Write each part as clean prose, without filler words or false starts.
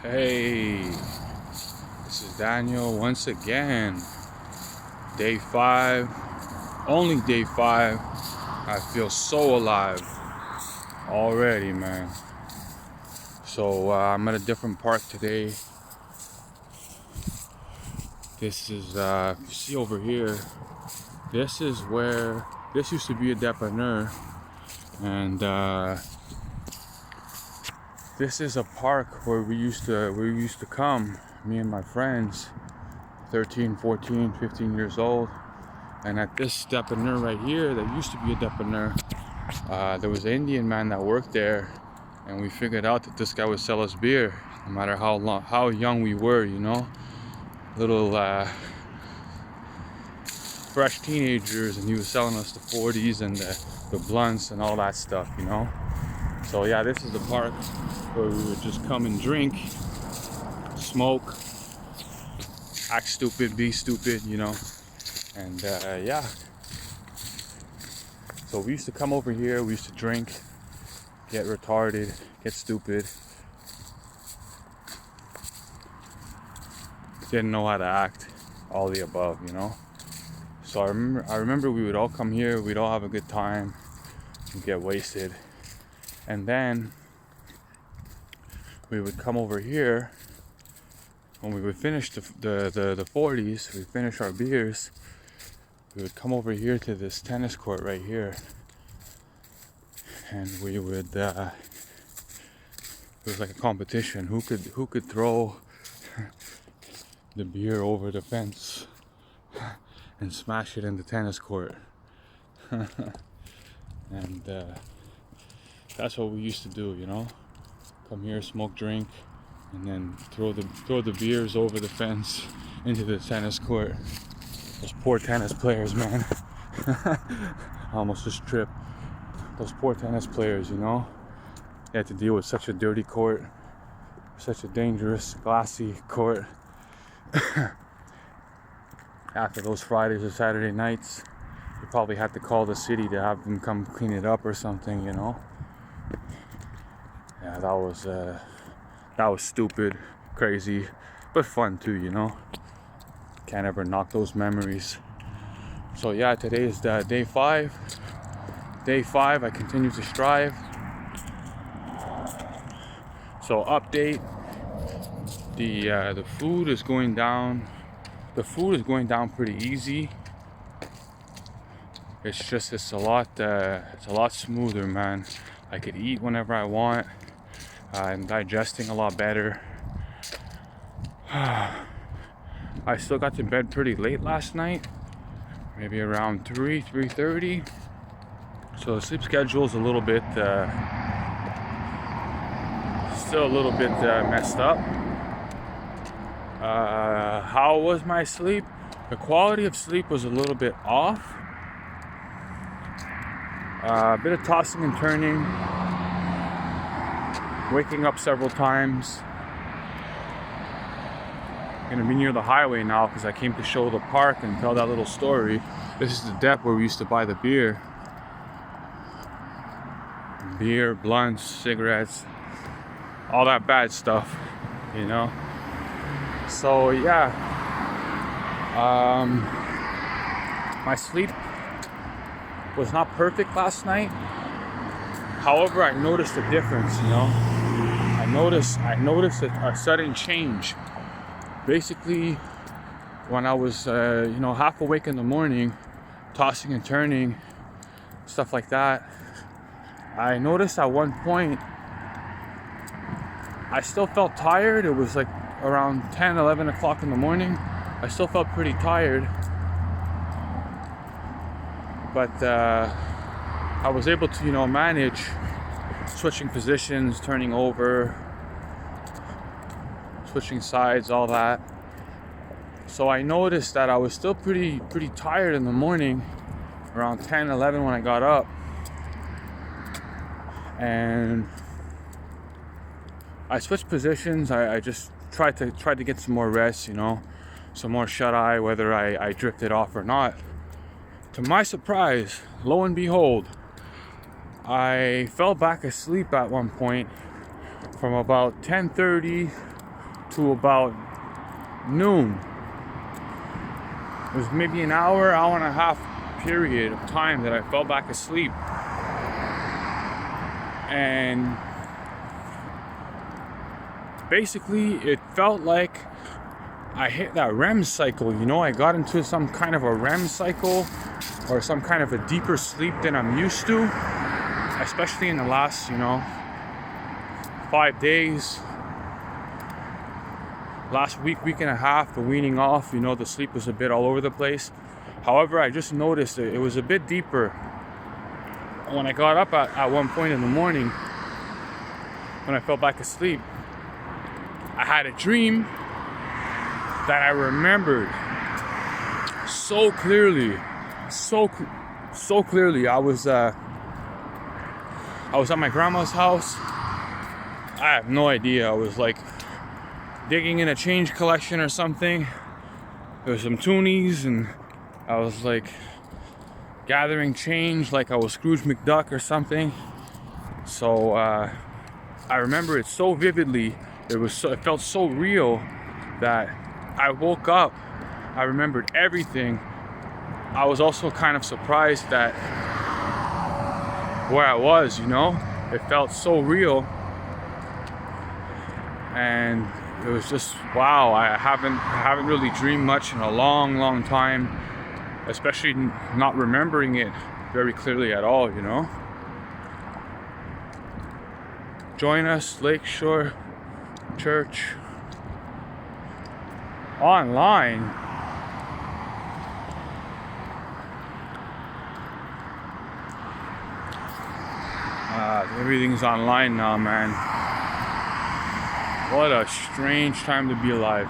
Hey, this is Daniel once again. Day 5, only day 5. I feel so alive already, man. So I'm at a different park today. This is, you see over here, this is where, this used to be a dépanneur. And this is a park where we used to come, me and my friends, 13, 14, 15 years old. And at this dépanneur right here, that used to be a dépanneur, there was an Indian man that worked there, and we figured out that this guy would sell us beer, no matter how young we were, you know, little fresh teenagers, and he was selling us the 40s and the blunts and all that stuff, you know. So yeah, this is the park where we would just come and drink, smoke, act stupid, be stupid, you know. And yeah, so we used to come over here, we used to drink, get retarded, get stupid, didn't know how to act, all the above, you know. So I remember we would all come here, we'd all have a good time, we'd get wasted, and then we would come over here. When we would finish the 40s, we'd finish our beers, we would come over here to this tennis court right here, and we would it was like a competition, who could throw the beer over the fence and smash it in the tennis court. And that's what we used to do, you know, come here, smoke, drink, and then throw the beers over the fence into the tennis court. Those poor tennis players, man. I almost just tripped. Those poor tennis players, you know, they had to deal with such a dirty court, such a dangerous, glassy court. After those Fridays or Saturday nights, you probably had to call the city to have them come clean it up or something, you know. Yeah, that was stupid, crazy, but fun too, you know. Can't ever knock those memories. So yeah, today is day 5. Day 5, I continue to strive. So update, the food is going down. The food is going down pretty easy. It's a lot smoother, man. I could eat whenever I want. I'm digesting a lot better. I still got to bed pretty late last night, maybe around 3:30. So the sleep schedule is a little bit, still a little bit messed up. How was my sleep? The quality of sleep was a little bit off. A bit of tossing and turning, waking up several times. I'm gonna be near the highway now because I came to show the park and tell that little story. This is the dep where we used to buy the beer, blunts, cigarettes, all that bad stuff, you know. So yeah, my sleep was not perfect last night. However, I noticed a difference, you know. I noticed a sudden change. Basically, when I was, half awake in the morning, tossing and turning, stuff like that, I noticed at one point, I still felt tired. It was like around 10, 11 o'clock in the morning. I still felt pretty tired. But I was able to, manage switching positions, turning over, switching sides, all that. So I noticed that I was still pretty tired in the morning, around 10, 11 when I got up. And I switched positions. I just tried to get some more rest, some more shut-eye, whether I drifted off or not. To my surprise, lo and behold, I fell back asleep at one point from about 10:30 to about noon. It was maybe an hour and a half period of time that I fell back asleep. And basically it felt like I hit that REM cycle, you know. I got into some kind of a REM cycle or some kind of a deeper sleep than I'm used to, especially in the last, 5 days. Last week and a half, the weaning off, the sleep was a bit all over the place. However, I just noticed it was a bit deeper. When I got up at one point in the morning, when I fell back asleep, I had a dream that I remembered so clearly, so clearly. I was at my grandma's house. I have no idea. I was like digging in a change collection or something. There was some toonies, and I was like gathering change, like I was Scrooge McDuck or something. So I remember it so vividly. It felt so real that I woke up. I remembered everything. I was also kind of surprised that where I was, it felt so real. And it was just, wow. I haven't really dreamed much in a long time, especially not remembering it very clearly at all, Join us, Lakeshore Church online. Everything's online now, man. What a strange time to be alive.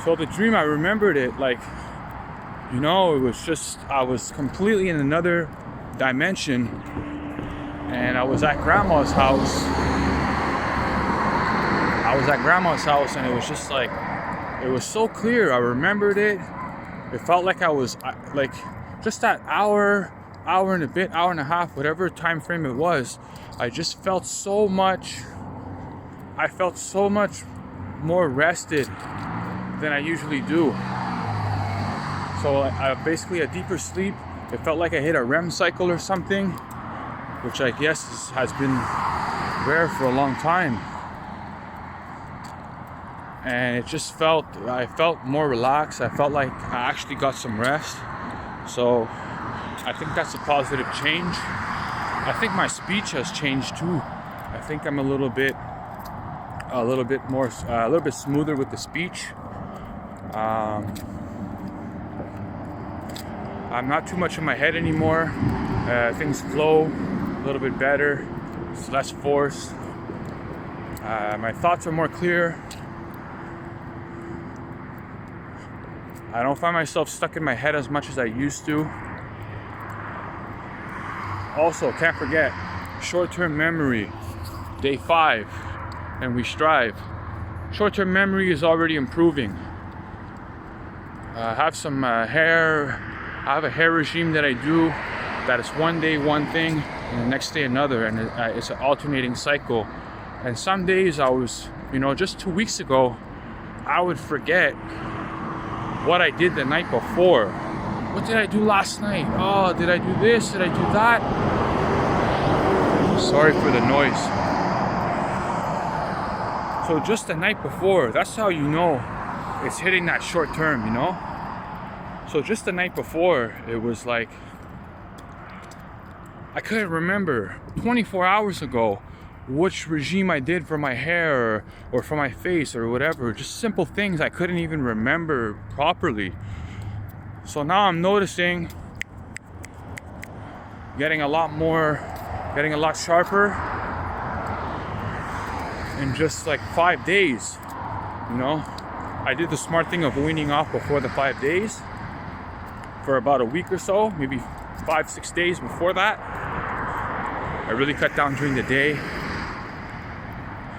So the dream, I remembered it like, it was just, I was completely in another dimension, and I was at grandma's house. And it was just like, it was so clear. I remembered it. It felt like I was like just that hour and a bit, hour and a half, whatever time frame it was. I just felt so much. I felt so much more rested than I usually do. So basically a deeper sleep. It felt like I hit a REM cycle or something, which I guess has been rare for a long time. And it just I felt more relaxed. I felt like I actually got some rest. So I think that's a positive change. I think my speech has changed too. I think I'm a little bit smoother with the speech. I'm not too much in my head anymore. Things flow a little bit better. It's less forced. My thoughts are more clear. I don't find myself stuck in my head as much as I used to. Also, can't forget, short-term memory, day 5, and we strive. Short-term memory is already improving. I have some hair. I have a hair regime that I do. That is one day one thing, and the next day another, and it's an alternating cycle. And some days I was, just 2 weeks ago, I would forget what I did the night before. What did I do last night? Oh, did I do this? Did I do that? Sorry for the noise. So just the night before, that's how you know it's hitting that short term, So just the night before, it was like, I couldn't remember 24 hours ago which regime I did for my hair or for my face or whatever. Just simple things I couldn't even remember properly. So now I'm noticing getting a lot sharper in just like 5 days. I did the smart thing of weaning off before the 5 days for about a week or so, maybe 5-6 days before that. I really cut down during the day.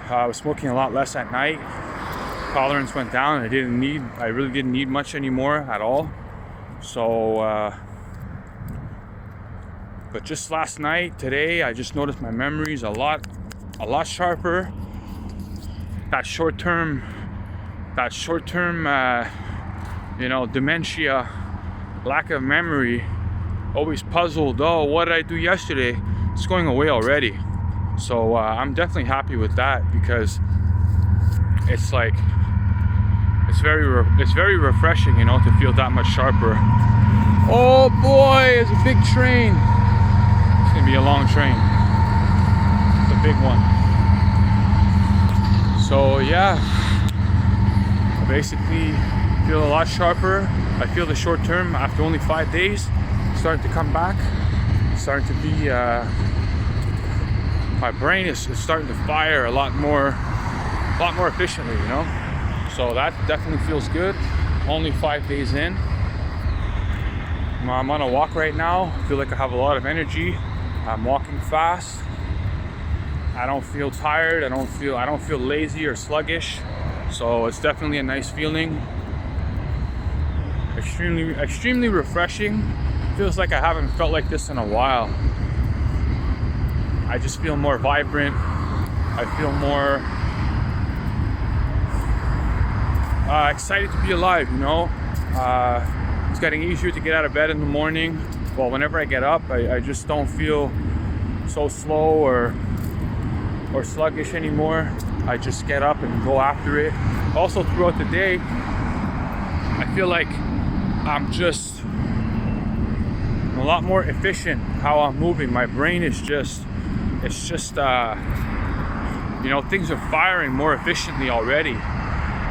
I was smoking a lot less at night. Tolerance went down. I really didn't need much anymore at all. So, but just last night, today, I just noticed my memories a lot sharper. That short-term that short-term, dementia, lack of memory, always puzzled, oh, what did I do yesterday? It's going away already. So I'm definitely happy with that, because it's like, it's very refreshing, to feel that much sharper. Oh boy, it's a big train. It's gonna be a long train. It's a big one. So yeah, I basically feel a lot sharper. I feel the short term after only 5 days starting to come back. Starting to be, my brain is starting to fire a lot more efficiently, So that definitely feels good. Only 5 days in. I'm on a walk right now. I feel like I have a lot of energy. I'm walking fast. I don't feel tired. I don't feel lazy or sluggish. So it's definitely a nice feeling. Extremely refreshing. Feels like I haven't felt like this in a while. I just feel more vibrant. I feel more excited to be alive, It's getting easier to get out of bed in the morning. Well, whenever I get up, I just don't feel so slow or sluggish anymore. I just get up and go after it. Also, throughout the day, I feel like I'm just a lot more efficient how I'm moving. My brain is just, things are firing more efficiently already.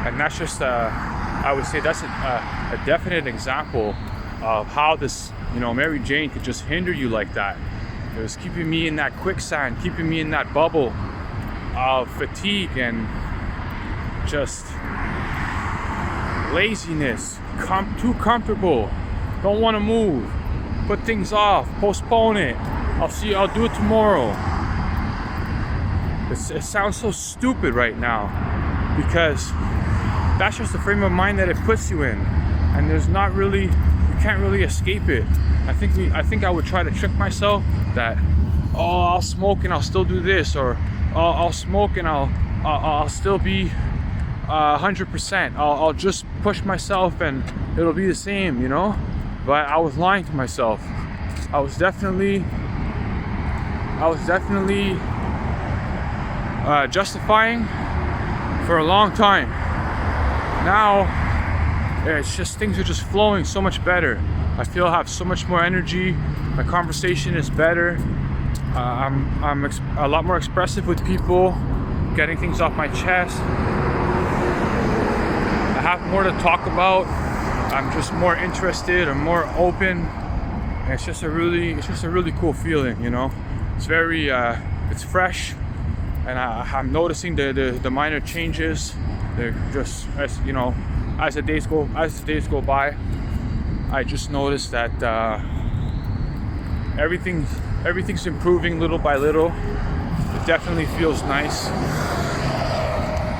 And that's just, I would say that's a definite example of how this, Mary Jane could just hinder you like that. It was keeping me in that quicksand, keeping me in that bubble of fatigue and just laziness, too comfortable, don't want to move, put things off, postpone it, I'll do it tomorrow. It sounds so stupid right now, because that's just the frame of mind that it puts you in, and you can't really escape it. I think I would try to trick myself that, oh, I'll smoke and I'll still do this, or I'll smoke and I'll still be 100%. I'll just push myself and it'll be the same, But I was lying to myself. I was definitely justifying for a long time. Now it's just, things are just flowing so much better. I feel I have so much more energy. My conversation is better. I'm a lot more expressive with people, getting things off my chest. I have more to talk about. I'm just more interested. I'm more open. And it's just a really cool feeling, It's very, it's fresh, and I'm noticing the minor changes. They're just, as the days go by, I just noticed that everything's improving little by little. It definitely feels nice.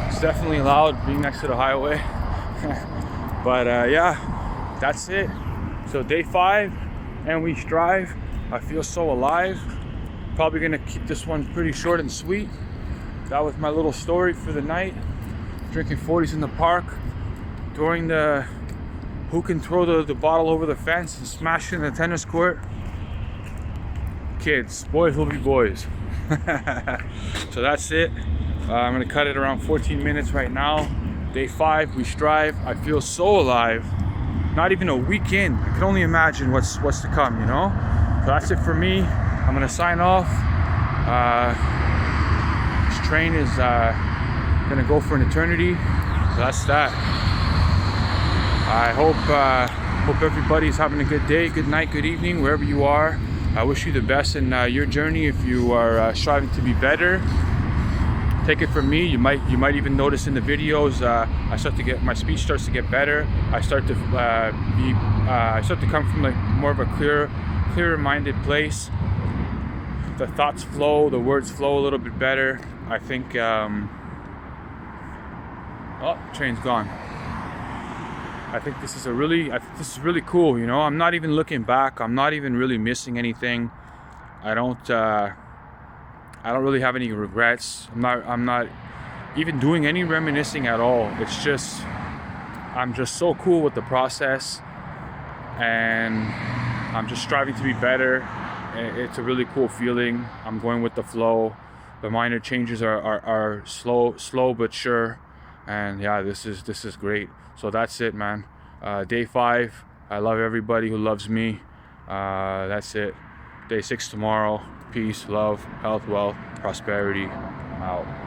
It's definitely loud being next to the highway. But yeah, that's it. So day 5, and we strive. I feel so alive. Probably gonna keep this one pretty short and sweet. That was my little story for the night. Drinking 40s in the park, during the who can throw the bottle over the fence and smash it in the tennis court. Kids, boys will be boys. So that's it. I'm gonna cut it around 14 minutes right now. Day 5, we strive. I feel so alive. Not even a week in. I can only imagine what's to come, So that's it for me. I'm gonna sign off. This train is gonna go for an eternity. So that's that. I hope everybody's having a good day, good night, good evening, wherever you are. I wish you the best in your journey. If you are striving to be better, take it from me. You might even notice in the videos, my speech starts to get better. I start to come from like more of a clearer-minded place. The thoughts flow, the words flow a little bit better. I think. Oh, train's gone. I think this is really cool. I'm not even looking back. I'm not even really missing anything. I don't really have any regrets. I'm not even doing any reminiscing at all. It's just, I'm just so cool with the process, and I'm just striving to be better. It's a really cool feeling. I'm going with the flow. The minor changes are slow but sure, and yeah, this is great. So that's it, man. Day 5. I love everybody who loves me. That's it. Day 6 tomorrow. Peace, love, health, wealth, prosperity. I'm out.